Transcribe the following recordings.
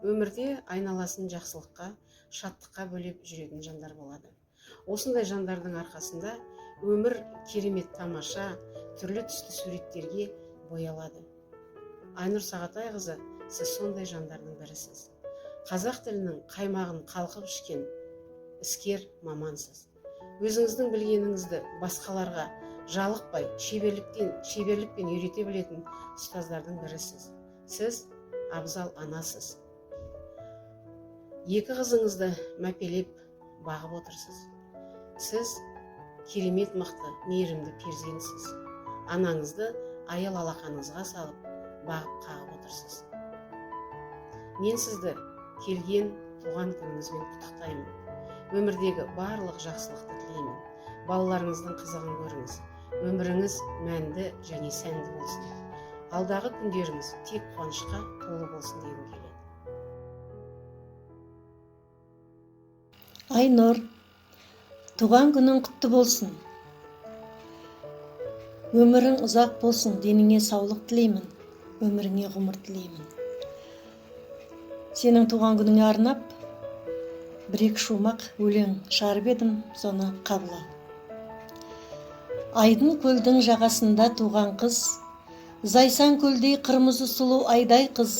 Өмірде айналасын жақсылыққа, шаттыққа бөлеп жүретін жандар болады. Осындай жандардың арқасында өмір керемет тамаша, түрлі түсті суреттерге боялады. Айнұр Сағатайқызы, сіз сондай жандардың бірісіз. Қазақ тілінің қаймағын қалқып ішкен іскер мамансыз. Өзіңіздің білгеніңізді басқаларға жалықпай, шеберлікпен үйрете білетін ұстаздардың бірісіз. Сіз абзал анасыз. Екі қызыңызды мәпелеп бағып отырсыз. Сіз керемет мықты, мейірімді перзентсіз. Анаңызды аял алақаныңызға салып, бағып қағып отырсыз. Мен сізді келген туған күніңізбен құттықтаймын. Өмірдегі барлық жақсылықты тілеймін. Балаларыңыздың қызығын көріңіз. Өміріңіз мәнді және сәнді болсын. Алдағы күндеріңіз тек қуанышқа толы болсын дегім келеді. Айнұр, туған күнің құтты болсын. Өмірің ұзақ болсын, деніңе саулық тілеймін, өміріңе ғұмыр тілеймін. Сенің туған күніңе арнап, бір-екі шумақ өлең шығарып едім, соны қабыл ал. Айдын көлдің жағасында туған қыз, Зайсан көлдей қырмызы сұлу айдай қыз,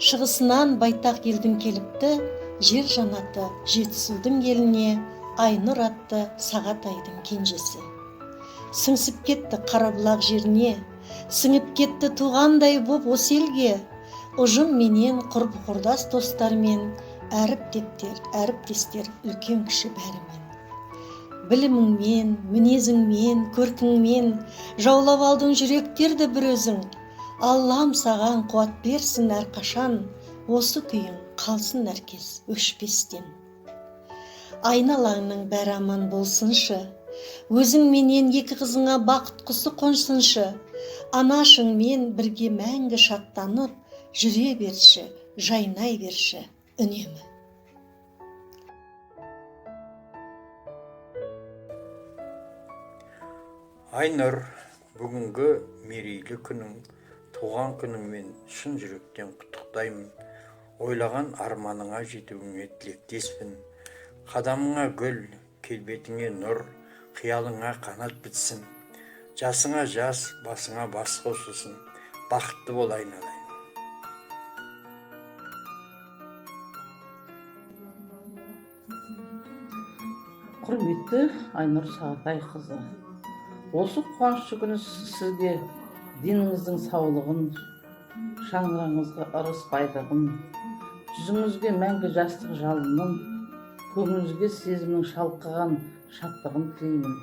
шығысынан байтақ елдің келіпті, жер жанаты жетісудың еліне, Айнұр атты Сағатайдың кенжесі. Сіңсіп кетті Қарабұлақ жеріне, сіңіп кетті туғандай боп осы елге, ұжым менен құрбы құрдас достармен, әріптестер үлкен кіші бәрімен. Біліміңмен, мінезіңмен, көркіңмен жаулап алдың жүректерді бір өзің. Аллам саған қуат берсін әрқашан, осы күйің қалсын әркез өшпестен. Айналаңның бәрі аман болсыншы, өзіңменен екі қызыңа бақыт құсы қонсыншы. Анашыңмен бірге мәңгі шаттанып, жүре берші, жайнай берші үнемі. Айнұр, бүгінгі мерейлі күнің, туған күніңмен шын жүректен құттықтаймын. Ойлаған арманыңа жетуіңе тілектеспін. Қадамыңа гүл, келбетіңе нұр, қиялыңа қанат бітсін. Жасыңа жас, басыңа бас қосылсын. Бақытты бол айналайын. Құрметті Айнұр Сағатайқызы, осы қуанышты күні сізге деніңіздің саулығын, шаңырағыңызға ырыс байлығын, жүзіңізге мәңгі жастық жалынын, көңіліңізге сезімнің шалқыған шаттығын тілеймін.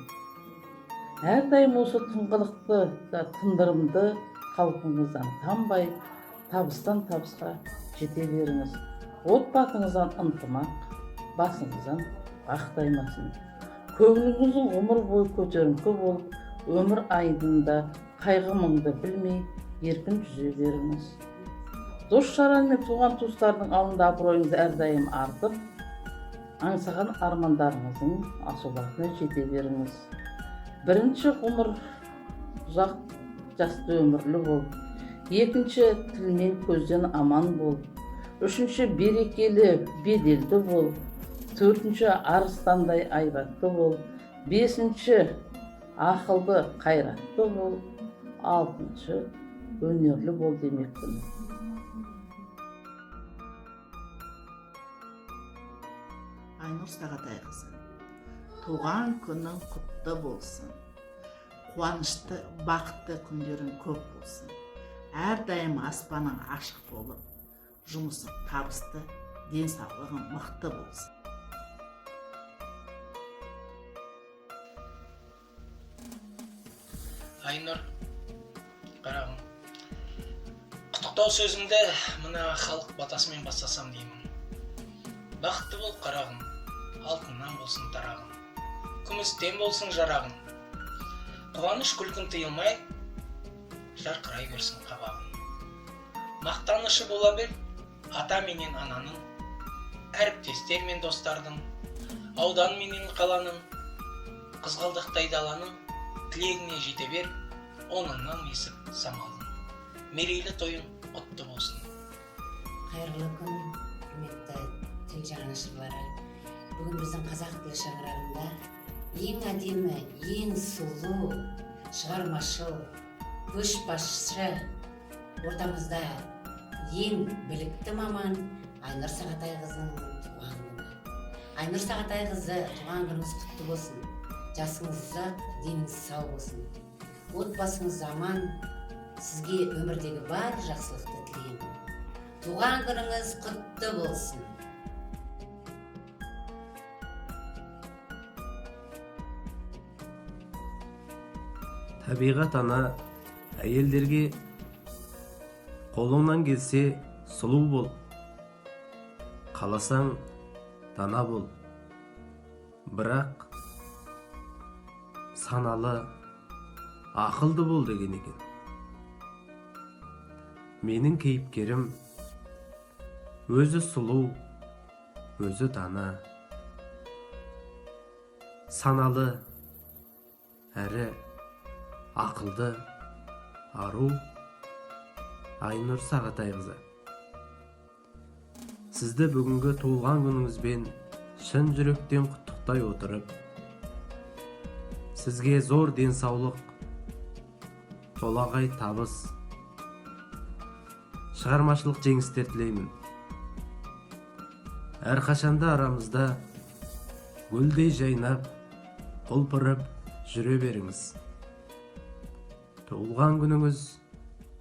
Әрдайым осы тұңғылықты да тындырымды қалпыңыздан танбай, табыстан табысқа жете беріңіз. Отбасыңыздан ынтымақ, басыңыздан бақ таймасын. Көңіліңіздің ғұмыр бойы көтеріңкі болып, өмір айдында қайғы мұңды білмей, еркін жүзе беріңіз. Дос-жаран мен туған туыстардың алдында абыройыңыз әрдайым артып, аңсаған армандарыңыздың асулатына жете беріңіз. Бірінші ғұмыр ұзақ жасты өмірлі бол. Екінші тілмен көзден аман бол. Үшінші берекелі беделді бол. Төртінші арыстандай айбатты бол. Бесінші ақылды қайратты бол. Алтыншы өнерлі бол демекпін. Айнұр Сағатайқызы, туған күнің құтты болсын. Қуанышты, бақытты күндерің көп болсын. Әрдайым аспаның ашық болып, жұмысың табысты, денсаулығың мықты болсын. Айнұр, қарағым, құттықтау сөзімді мына халық батасымен бастасам деймін. Бақытты бол қарағым, алтыннан болсын тарағым, күмістен болсын жарағым. Қуаныш күлкін тыйылмай, жарқырай берсін қабағым. Мақтанышы бола бер, ата менен ананың, әріптестер мен достардың, аудан менен қаланың, қызғалдақтай даланың, тілегіне жете бер, оныңнан есіп самалың. Мерейлі тойың құтты болсын. Қайырлы күн, тіл жанашырлары, бүгін біздің қазақ тілі шаңырағында ең әдемі, ең сұлу, шығармашыл, көшбасшы, ортамызда ең білікті маман Айнұр Сағатайқызының туған күні. Айнұр Сағатайқызы, туған күніңіз құтты болсын. Жасыңыз ұзақ, деніңіз сау болсын. Отбасыңыз аман, сізге өмірдегі бар жақсылықты тілеймін. Туған күніңіз құтты болсын. Табиғат ана әйелдерге қолыңнан келсе сұлу бол, қаласаң дана бол, бірақ саналы, ақылды бол деген екен. Менің кейіпкерім өзі сұлу, өзі дана, саналы, әрі ақылды ару Айнұр Сағатайқызы. Сізді бүгінгі туылған күніңізбен шын жүректен құттықтай отырып, сізге зор денсаулық, толағай табыс, шығармашылық жеңістер тілеймін. Әрқашанда арамызда гүлдей жайнап, құлпырып жүре беріңіз. Туылған күніңіз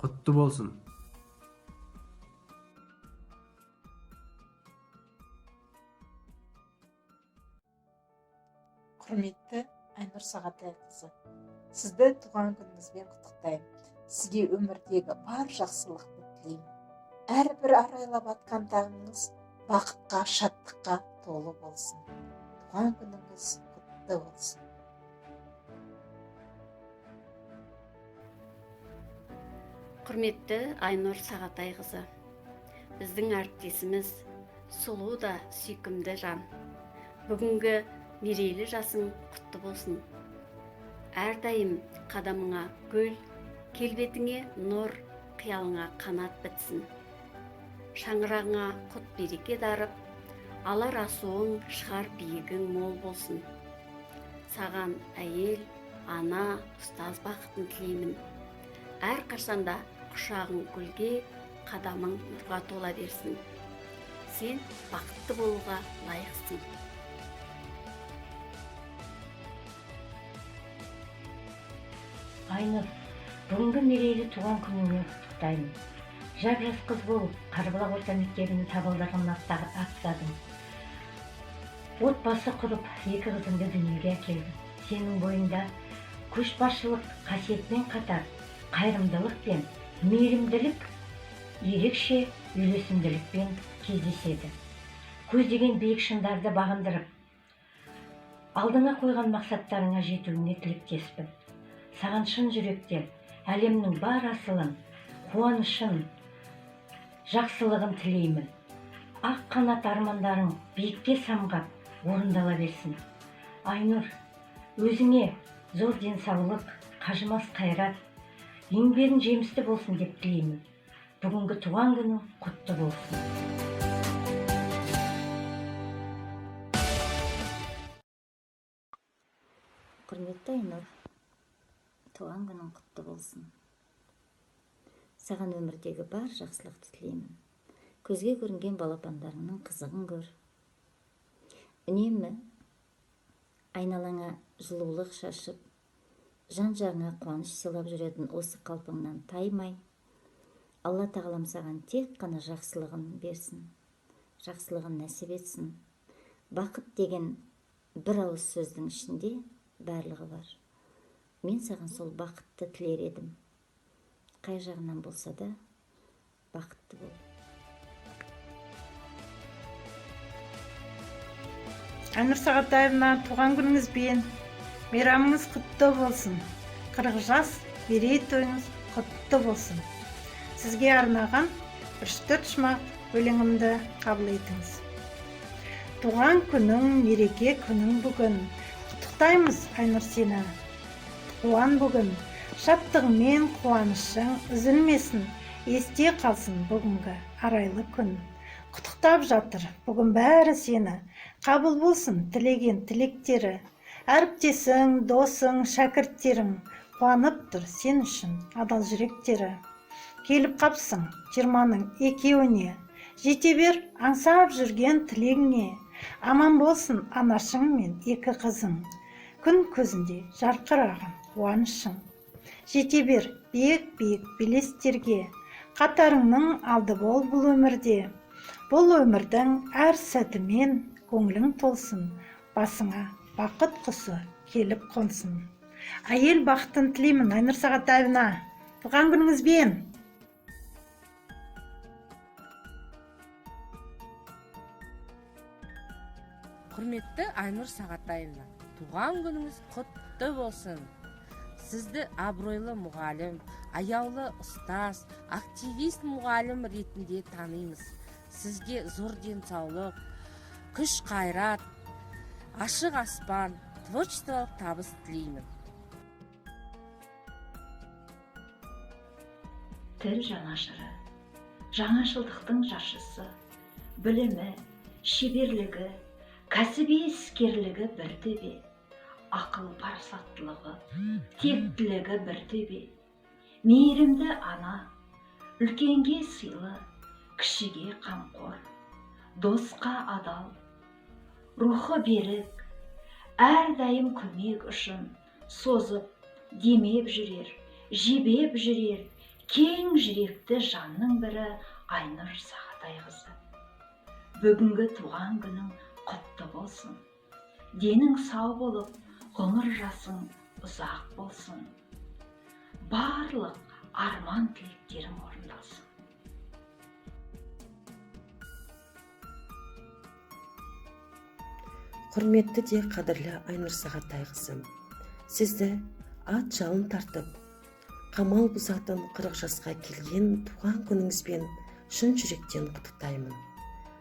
құтты болсын. Құрметті Айнұр Сағатайқызы, сізді туған күніңізбен құттықтаймын. Сізге өмірдегі бар жақсылықты тілеймін. Әрбір арайлап атқан таңыңыз бақытқа, шаттыққа толы болсын. Туған күніңіз құтты болсын. Құрметті Айнұр Сағатайқызы, біздің әріптесіміз сұлу да сүйкімді жан. Бүгінгі мерейлі жасың құтты болсын. Әрдайым қадамыңа гүл, келбетіңе нұр, қиялыңа қанат бітсін. Шаңырағыңа құт береке дарып, алар асуың, шығар биігің мол болсын. Саған әйел, ана, ұстаз бақытын тілеймін. Әр қашанда құшағың гүлге, қадамың нұрға тола берсін. Сен бақытты болуға лайықсың. Айнұр, бүгінгі мерейлі туған күніңмен құттықтаймын. Жап-жас қыз болып, Қарбұлақ орта мектебінің табалдырығын аттадың. Отбасы құрып, 2 қызыңды дүниеге әкелдің. Сенің бойында көшбасшылық қасиетмен қатар қайырымдылық пен мейірімділік ерекше үйлесімділікпен кездеседі. Көздеген биік шыңдарды бағындырып, алдыңа қойған мақсаттарыңа жетуіңе тілектеспін. Саған шын жүректен әлемнің бар асылын, қуанышын, жақсылығын тілеймін. Ақ қанат армандарың биікке самғап, орындала берсін. Айнұр, өзіңе зор денсаулық, қажымас қайрат, еңбегің жемісті болсын деп тілеймін. Бүгінгі туған күнің құтты болсын. Құрметті Айнұр, туған күнің құтты болсын. Саған өмірдегі бар жақсылықты тілеймін. Көзге көрінген балапандарыңның қызығын көр. Үнемі айналаңа жылулық шашып, жан-жағыңа қуаныш сыйлап жүретін осы қалпыңнан таймай, Алла тағалам саған тек қана жақсылығын берсін, жақсылығын нәсіп етсін. Бақыт деген бір ауыз сөздің ішінде барлығы бар. Мен саған сол бақытты тілер едім. Қай жағынан болса да бақытты бол. Айнұр Сағатаевна, туған күніңізбен мейрамыңыз құтты болсын. 40 жас мерейтойыңыз құтты болсын. Сізге арнаған 3-4 шумақ өлеңімді қабыл етіңіз. Туған күнің, мереке күнің бүгін. Құттықтаймыз Айнұр сені. Қуан бүгін. Шаттығымен қуанышың үзілмесін. Есте қалсын бүгінгі арайлы күн. құттықтап жатыр. Бүгін бәрі сені. Қабыл болсын тілеген тілектері. Әріптесің, досың, шәкірттерің қуанып тұр сен үшін адал жүректері. Келіп қапсың 20-ның екеуіне, жете бер аңсап жүрген тілегіңе. Аман болсын анашың мен 2 қызың, күн көзінде жарқыраған қуанышың. Жете бер биік-биік белестерге, қатарыңның алды бол бұл өмірде. Бұл өмірдің әр сәтімен көңілің толсын, басыңа бақыт құсы келіп қонсын. Әйел бақытын тілеймін Айнұр Сағатаевна. Туған күніңізбен! Құрметті Айнұр Сағатаевна, туған күніңіз құтты болсын. Сізді абыройлы мұғалім, аяулы ұстаз, активист мұғалім ретінде танимыз. Сізге зор денсаулық, күш қайрат, ашық аспан, творчестволық табыс тілеймін. Тіл жанашыры, жаңашылдықтың жаршысы, білімі, шеберлігі, кәсіби іскерлігі бір төбе, ақыл парасаттылығы, тектілігі бір төбе, мейірімді ана, үлкенге сыйлы, кішіге қамқор, досқа адал, рухы берік, әрдайым көмек үшін созып, демеп жүрер, жебеп жүрер, кең жүректі жанның бірі Айнұр Сағатайқызы. Бүгінгі туған күнің құтты болсын. Денің сау болып, ғұмыр жасың ұзақ болсын. Барлық арман тілектерің орындалсын. Құрметті де қадірлі Айнұр Сағатайқызы, сізді ат жалын тартып, қамал бұзатын 40 жасқа келген туған күніңізбен шын жүректен құттықтаймын.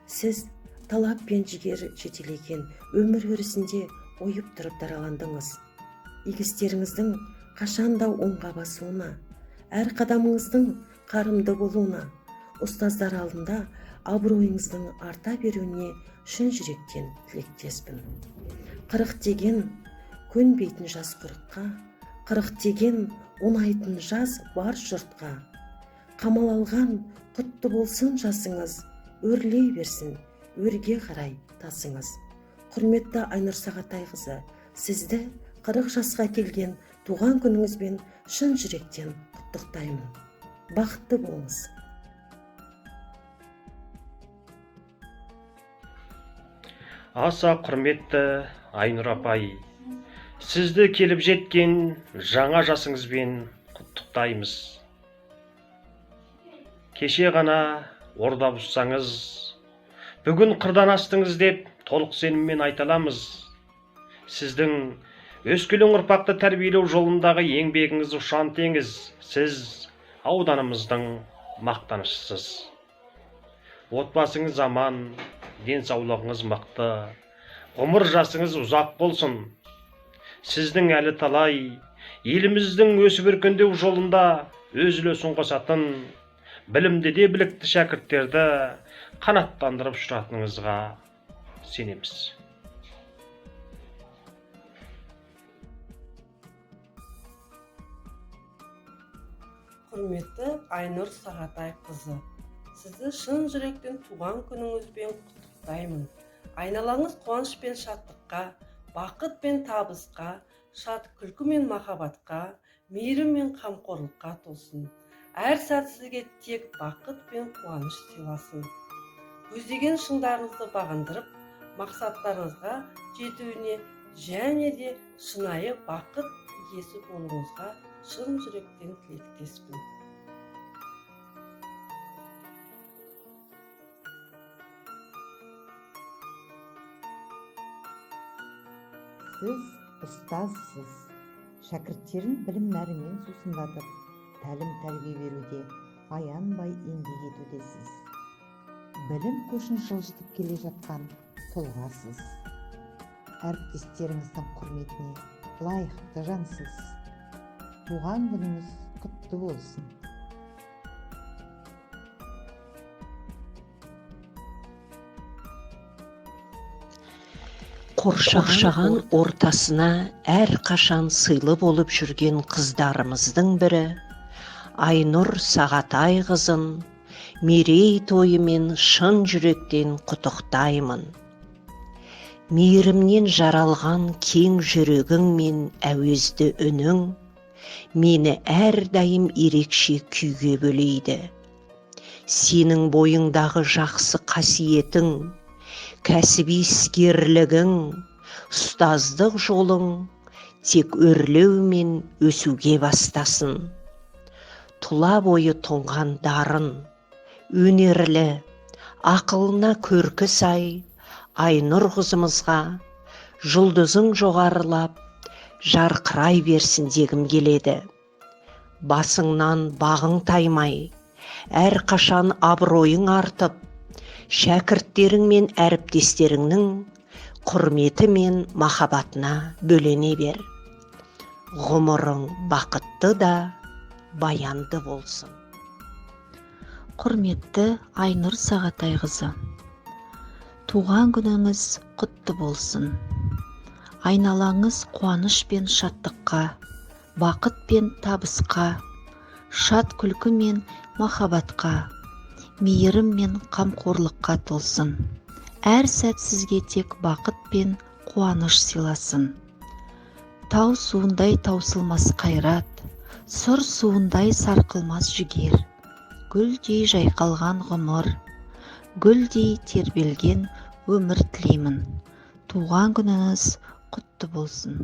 Сіз талап пен жігер жетелеген өмір өрісінде ойып тұрып дараландыңыз. Игістеріңіздің қашанда оңға басуына, әр қадамыңыздың қарымды болуына, ұстаздар алдында абыройыңыздың арта беруіне шын жүректен тілектеспін. 40 деген көнбейтін жас 40-қа, 40 деген оңайтын жас бар жұртқа. Қамал алған құтты болсын жасыңыз, өрлей берсін, өрге қарай тасыңыз. Құрметті Айнұр Сағатайқызы, сізді 40 жасқа келген туған күніңізбен шын жүректен құттықтаймын. Бақытты болыңыз. Аса құрметті Айнұр апай, сізді келіп жеткен жаңа жасыңызбен құттықтаймыз. Кеше ғана орда бұзсаңыз, бүгін қырдан астыңыз деп толық сеніммен айталамыз. Сіздің өскелең ұрпақты тәрбиелеу жолындағы еңбегіңіз ұшан теңіз. Сіз ауданымыздың мақтанышысыз. Отбасыңыз аман, денсаулығыңыз мықты, ғұмыр жасыңыз ұзақ болсын. Сіздің әлі талай еліміздің өсіп өркендеу жолында өз үлесін қосатын білімді де білікті шәкірттерді қанаттандырып ұшыратыныңызға сенеміз. Құрметті Айнұр Сағатайқызы, сізді шын жүректен туған күніңізбен құттықтаймын. Айналаңыз қуаныш пен шаттыққа, бақыт пен табысқа, шат күлкі мен махаббатқа, мейірім мен қамқорлыққа толсын. Әр сәт сізге тек бақыт пен қуаныш сыйласын. Көздеген шыңдарыңызды бағындырып, мақсаттарыңызға жетуіне және де шынайы бақыт иесі болуыңызға шын жүректен тілектеспін. Сіз ұстазсыз, шәкірттерін білім нәрімен сусындатып, тәлім тәрбие беруде аянбай еңбек етудесіз. Білім көшін жылжытып келе жатқан тұлғасыз. Әріптестеріңіздің құрметіне лайықты жансыз. Туған күніңіз құтты болсын. қоршаған ортасына әрқашан сыйлы болып жүрген қыздарымыздың бірі Айнұр Сағатай қызын мерей тойымен шын жүректен құттықтаймын. Мейірімнен жаралған кең жүрегің мен әуезді үнің мені әрдайым ерекше күйге бөлейді. Сенің бойыңдағы жақсы қасиетің, кәсіби іскерлігің, ұстаздық жолың тек өрлеу мен өсуге бастасын. Тұла бойы тоңған дарын, өнерлі, ақылына көркі сай Айнұр қызымызға жұлдызың жоғарылап, жарқырай берсін дегім келеді. Басыңнан бағың таймай, әрқашан абыройың артып, шәкірттерің мен әріптестеріңнің құрметі мен махаббатына бөлене бер. Ғұмырың бақытты да баянды болсын. Құрметті Айнұр Сағатай қызы, туған күніңіз құтты болсын. Айналаңыз қуаныш пен шаттыққа, бақыт пен табысқа, шат күлкі мен махаббатқа, мейірім мен қамқорлыққа толсын. Әр сәт сізге тек бақыт пен қуаныш сыйласын. Тау суындай таусылмас қайрат, сұр суындай сарқылмас жігер, гүлдей жайқалған ғұмыр, гүлдей тербелген өмір тілеймін. Туған күніңіз құтты болсын.